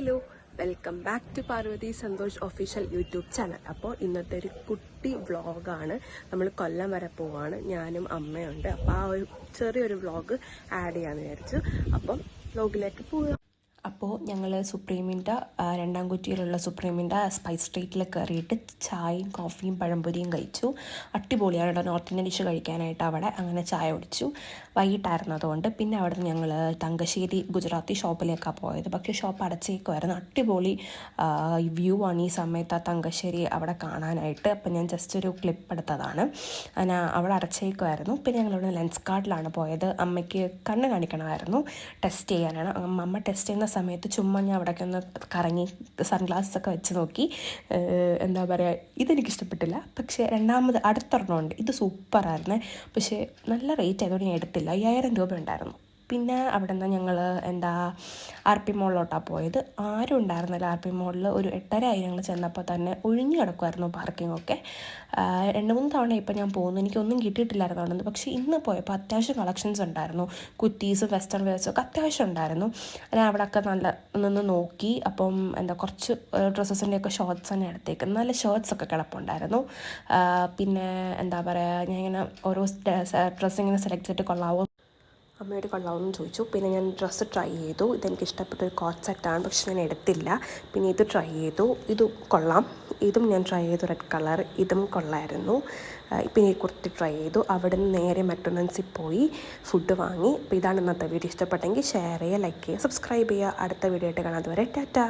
Hello, welcome back to Parvathy Santhosh official YouTube channel. അപ്പോൾ ഇന്നത്തെ ഒരു കുട്ടി വ്ളോഗാണ്. നമ്മൾ കൊല്ലം വരെ പോവാണ്, ഞാനും അമ്മയുണ്ട്. അപ്പോൾ ആ ഒരു ചെറിയൊരു വ്ളോഗ് ആഡ് ചെയ്യാമെന്ന് വിചാരിച്ചു. അപ്പം വ്ളോഗിലേക്ക് പോവുക. അപ്പോൾ ഞങ്ങൾ സുപ്രീമിൻ്റെ രണ്ടാം കുറ്റിയിലുള്ള സുപ്രീമിൻ്റെ സ്പൈസ് സ്ട്രീറ്റിൽ കയറിയിട്ട് ചായയും കോഫിയും പഴംപൊരിയും കഴിച്ചു. അടിപൊളിയാണ് കേട്ടോ, നോർത്ത് ഇന്ത്യൻ ഡിഷ് കഴിക്കാനായിട്ട് അവിടെ. അങ്ങനെ ചായ കുടിച്ചു, വൈകിട്ടായിരുന്നു അതുകൊണ്ട്. പിന്നെ അവിടെ നിന്ന് ഞങ്ങൾ തങ്കശ്ശേരി ഗുജറാത്തി ഷോപ്പിലേക്കാണ് പോയത്. പക്ഷേ ഷോപ്പ് അടച്ചേക്കുമായിരുന്നു. അടിപൊളി വ്യൂ ആണ് ഈ സമയത്ത് ആ തങ്കശ്ശേരി അവിടെ കാണാനായിട്ട്. അപ്പം ഞാൻ ജസ്റ്റ് ഒരു ക്ലിപ്പ് എടുത്തതാണ്. അവിടെ അടച്ചേക്കുമായിരുന്നു. പിന്നെ ഞങ്ങളിവിടെ ലെൻസ് കാർഡിലാണ് പോയത്. അമ്മയ്ക്ക് കണ്ണ് കാണിക്കണമായിരുന്നു, ടെസ്റ്റ് ചെയ്യാനാണ്. അമ്മ ടെസ്റ്റ് ചെയ്യുന്ന സമയത്ത് ചുമ്മാ ഞാൻ അവിടേക്ക് ഒന്ന് കറങ്ങി സൺഗ്ലാസസ് ഒക്കെ വെച്ച് നോക്കി. എന്താ പറയുക, ഇതെനിക്കിഷ്ടപ്പെട്ടില്ല. പക്ഷേ രണ്ടാമത് അടുത്തൊരെണ്ണമുണ്ട്, ഇത് സൂപ്പറായിരുന്നേ. പക്ഷേ നല്ല റേറ്റ് ആയതുകൊണ്ട് ഞാൻ എടുത്തില്ല. 5000 രൂപ ഉണ്ടായിരുന്നു. പിന്നെ അവിടെ നിന്ന് ഞങ്ങൾ RP മോളിലോട്ടാണ് പോയത്. ആരും ഉണ്ടായിരുന്നില്ല RP മോളിൽ. ഒരു 8:30 ഞങ്ങൾ ചെന്നപ്പോൾ തന്നെ ഒഴിഞ്ഞു കിടക്കുമായിരുന്നു പാർക്കിങ്ങൊക്കെ. 2-3 തവണ ഇപ്പം ഞാൻ പോകുന്നു, എനിക്കൊന്നും കിട്ടിയിട്ടില്ലായിരുന്നു അവിടെ നിന്ന്. പക്ഷേ ഇന്ന് പോയപ്പോൾ അത്യാവശ്യം കളക്ഷൻസ് ഉണ്ടായിരുന്നു. കുറ്റീസും വെസ്റ്റേൺ വെയർസും ഒക്കെ അത്യാവശ്യം ഉണ്ടായിരുന്നു. ഞാൻ അവിടെയൊക്കെ നിന്ന് നോക്കി. അപ്പം കുറച്ച് ഡ്രസ്സസിൻ്റെയൊക്കെ ഷോർട്സ് തന്നെ എടുത്തേക്കും. നല്ല ഷർട്ട്സൊക്കെ കിടപ്പുണ്ടായിരുന്നു. പിന്നെ എന്താ പറയുക, ഞാൻ ഇങ്ങനെ ഓരോ ഡ്രസ്സ് ഇങ്ങനെ സെലക്ട് ചെയ്തിട്ട് കൊള്ളാവോ അമ്മയോട് കൊള്ളാമെന്ന് ചോദിച്ചു. പിന്നെ ഞാൻ ഡ്രസ്സ് ട്രൈ ചെയ്തു. ഇതെനിക്ക് ഇഷ്ടപ്പെട്ടൊരു കോട്ട് സെറ്റാണ്, പക്ഷെ ഞാൻ എടുത്തില്ല. പിന്നെ ഇത് ട്രൈ ചെയ്തു, ഇത് കൊള്ളാം. ഇതും ഞാൻ ട്രൈ ചെയ്തു, റെഡ് കളർ, ഇതും കൊള്ളായിരുന്നു. പിന്നെ ഈ കുർത്തി ട്രൈ ചെയ്തു. അവിടെ നിന്ന് നേരെ മെക്ഡൊണാൾഡ്സിൽ പോയി ഫുഡ് വാങ്ങി. അപ്പോൾ ഇതാണ് ഇന്നത്തെ വീഡിയോ. ഇഷ്ടപ്പെട്ടെങ്കിൽ ഷെയർ ചെയ്യുക, ലൈക്ക് ചെയ്യുക, സബ്സ്ക്രൈബ് ചെയ്യുക. അടുത്ത വീഡിയോ ആയിട്ട് കാണാം. അതുവരെ ടാറ്റാ.